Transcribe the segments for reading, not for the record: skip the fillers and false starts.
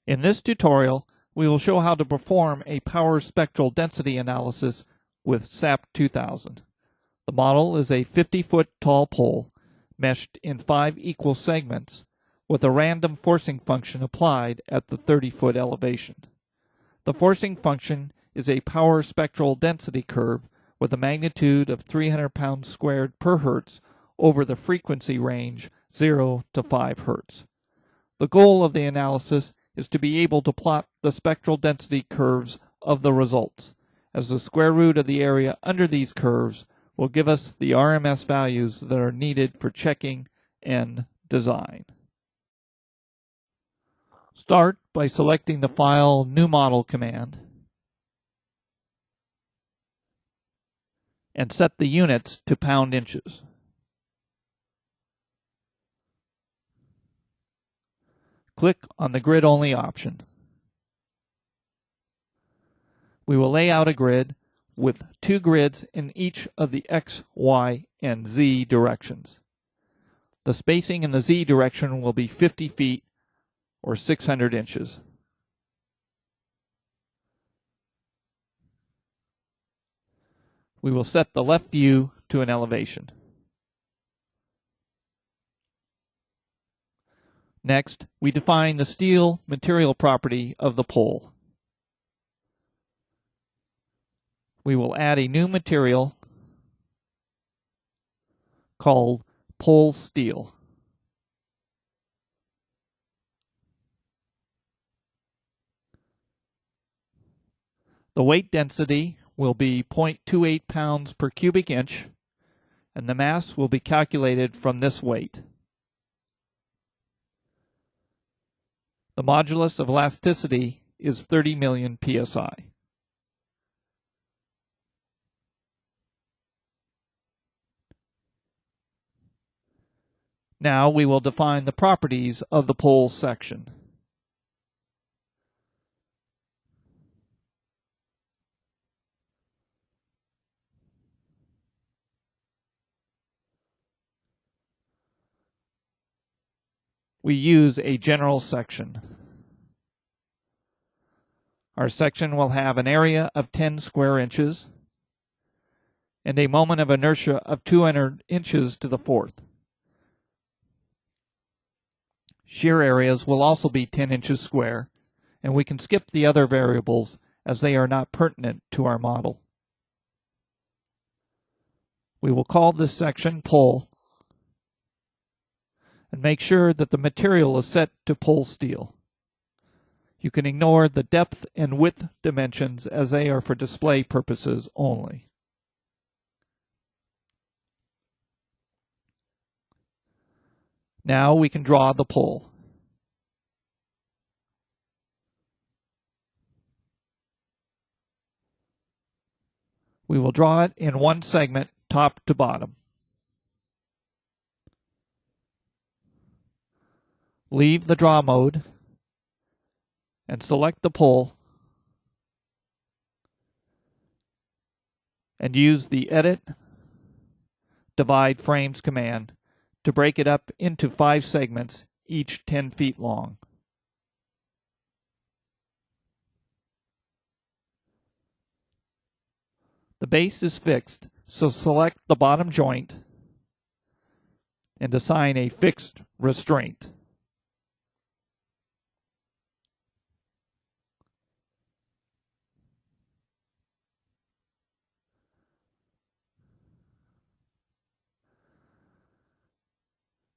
In this tutorial, we will show how to perform a power spectral density analysis with SAP 2000. The model is a 50-foot tall pole meshed in 5 equal segments with a random forcing function applied at the 30-foot elevation. The forcing function is a power spectral density curve with a magnitude of 300 pounds squared per hertz over the frequency range 0 to 5 hertz. The goal of the analysis is to be able to plot the spectral density curves of the results, as the square root of the area under these curves will give us the RMS values that are needed for checking and design. Start by selecting the File New Model command and set the units to pound inches. Click on the Grid Only option. We will lay out a grid with 2 grids in each of the X, Y, and Z directions. The spacing in the Z direction will be 50 feet or 600 inches. We will set the left view to an elevation. Next, we define the steel material property of the pole. We will add a new material called pole steel. The weight density will be 0.28 pounds per cubic inch, and the mass will be calculated from this weight. The modulus of elasticity is 30 million psi. Now we will define the properties of the pole section. We use a general section. Our section will have an area of 10 square inches and a moment of inertia of 200 inches to the fourth. Shear areas will also be 10 inches square, and we can skip the other variables as they are not pertinent to our model. We will call this section pole and make sure that the material is set to pole steel. You can ignore the depth and width dimensions as they are for display purposes only. Now we can draw the pole. We will draw it in one segment, top to bottom. Leave the draw mode and select the pole and use the Edit, Divide Frames command to break it up into 5 segments, each 10 feet long. The base is fixed, so select the bottom joint and assign a fixed restraint.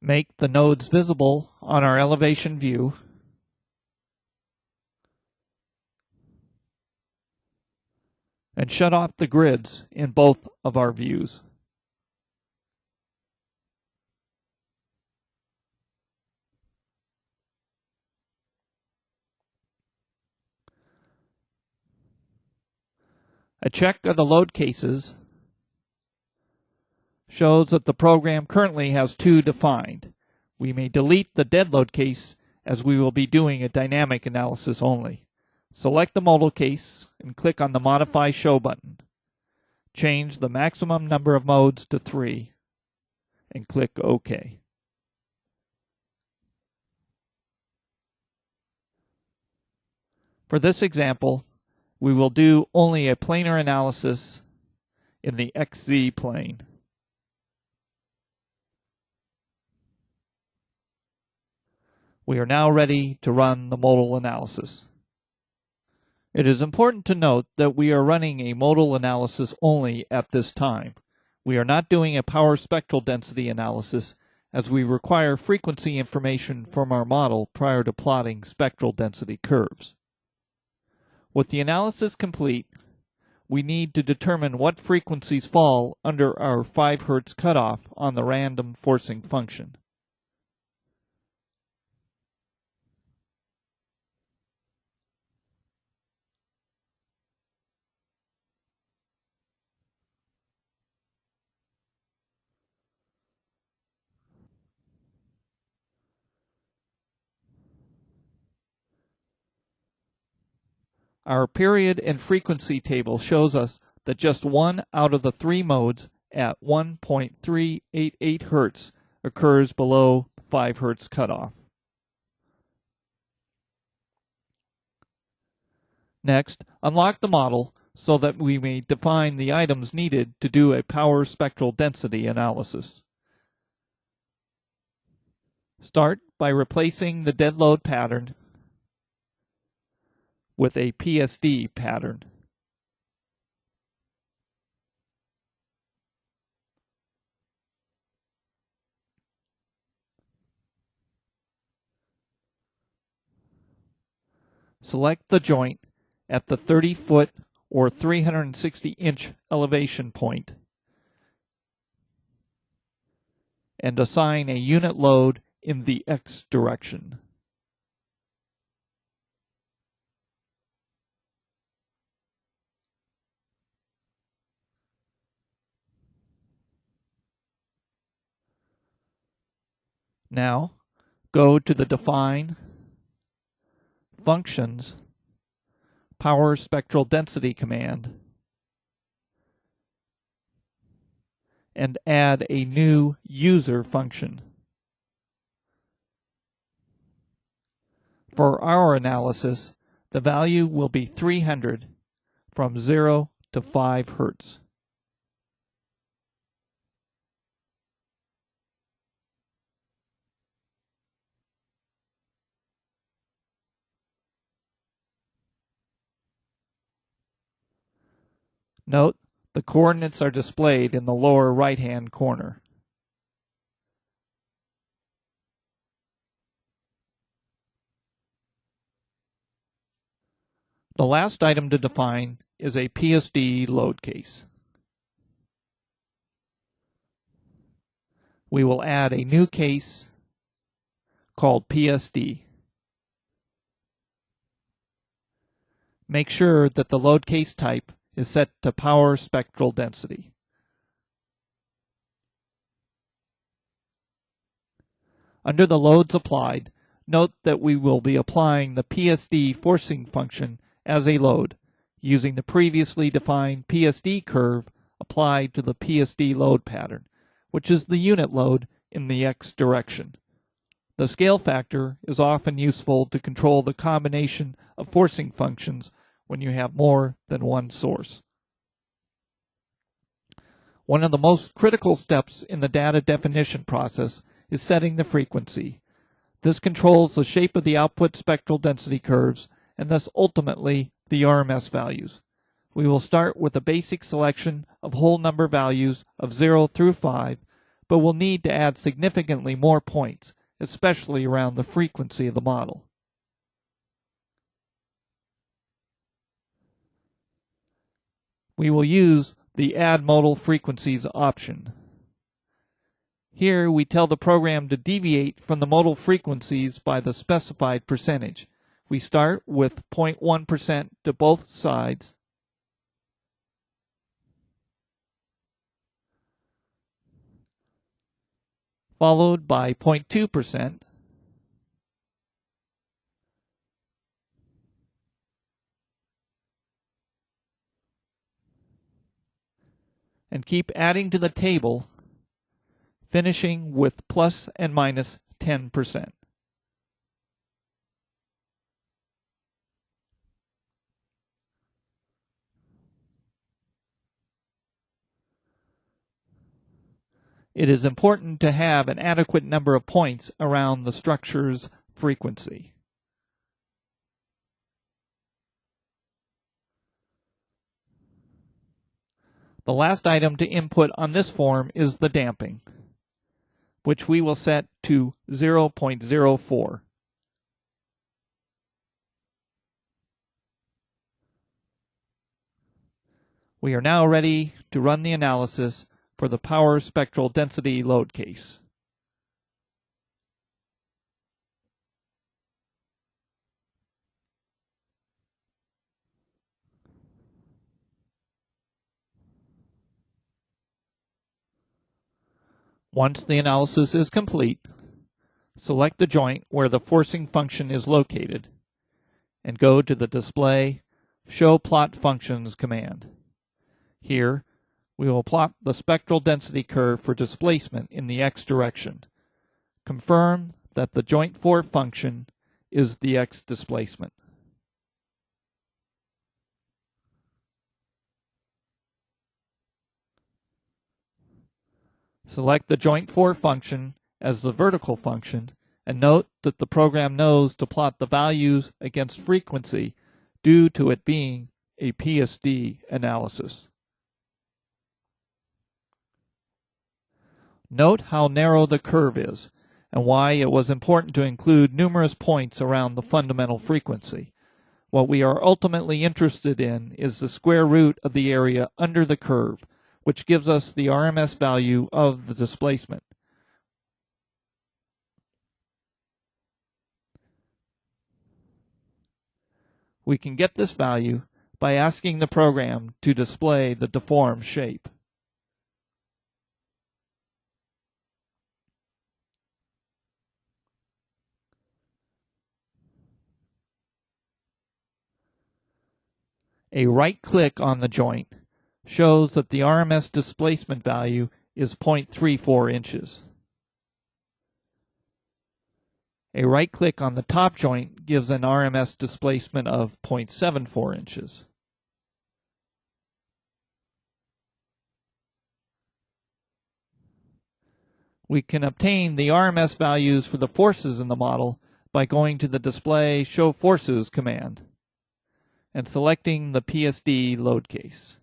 Make the nodes visible on our elevation view. And shut off the grids in both of our views. A check of the load cases shows that the program currently has 2 defined. We may delete the dead load case as we will be doing a dynamic analysis only. Select the modal case and click on the Modify Show button. Change the maximum number of modes to 3 and click OK. For this example, we will do only a planar analysis in the XZ plane. We are now ready to run the modal analysis. It is important to note that we are running a modal analysis only at this time. We are not doing a power spectral density analysis, as we require frequency information from our model prior to plotting spectral density curves. With the analysis complete, we need to determine what frequencies fall under our 5 Hz cutoff on the random forcing function. Our period and frequency table shows us that just one out of the 3 modes at 1.388 Hz occurs below 5 Hz cutoff. Next, unlock the model so that we may define the items needed to do a power spectral density analysis. Start by replacing the dead load pattern with a PSD pattern. Select the joint at the 30-foot or 360-inch elevation point and assign a unit load in the X direction. Now, go to the Define, Functions, Power Spectral Density command, and add a new user function. For our analysis, the value will be 300 from 0 to 5 Hz. Note, the coordinates are displayed in the lower right-hand corner. The last item to define is a PSD load case. We will add a new case called PSD. Make sure that the load case type is set to power spectral density. Under the loads applied, note that we will be applying the PSD forcing function as a load, using the previously defined PSD curve applied to the PSD load pattern, which is the unit load in the X direction. The scale factor is often useful to control the combination of forcing functions when you have more than one source. One of the most critical steps in the data definition process is setting the frequency. This controls the shape of the output spectral density curves and thus ultimately the RMS values. We will start with a basic selection of whole number values of 0 through 5, but will need to add significantly more points, especially around the frequency of the model. We will use the Add Modal Frequencies option. Here we tell the program to deviate from the modal frequencies by the specified percentage. We start with 0.1% to both sides, followed by 0.2%, and keep adding to the table, finishing with plus and minus 10%. it is important to have an adequate number of points around the structure's frequency. The last item to input on this form is the damping, which we will set to 0.04. We are now ready to run the analysis for the power spectral density load case. Once the analysis is complete, select the joint where the forcing function is located and go to the Display Show Plot Functions command. Here, we will plot the spectral density curve for displacement in the x direction. Confirm that the joint 4 function is the x displacement. Select the joint 4 function as the vertical function and note that the program knows to plot the values against frequency due to it being a PSD analysis. Note how narrow the curve is and why it was important to include numerous points around the fundamental frequency. What we are ultimately interested in is the square root of the area under the curve, which gives us the RMS value of the displacement. We can get this value by asking the program to display the deformed shape. A right-click on the joint shows that the RMS displacement value is 0.34 inches. A right-click on the top joint gives an RMS displacement of 0.74 inches. We can obtain the RMS values for the forces in the model by going to the Display Show Forces command and selecting the PSD load case.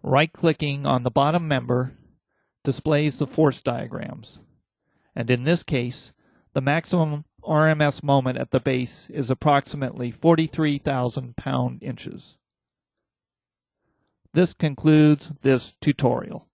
Right-clicking on the bottom member displays the force diagrams, and in this case, the maximum RMS moment at the base is approximately 43,000 pound-inches. This concludes this tutorial.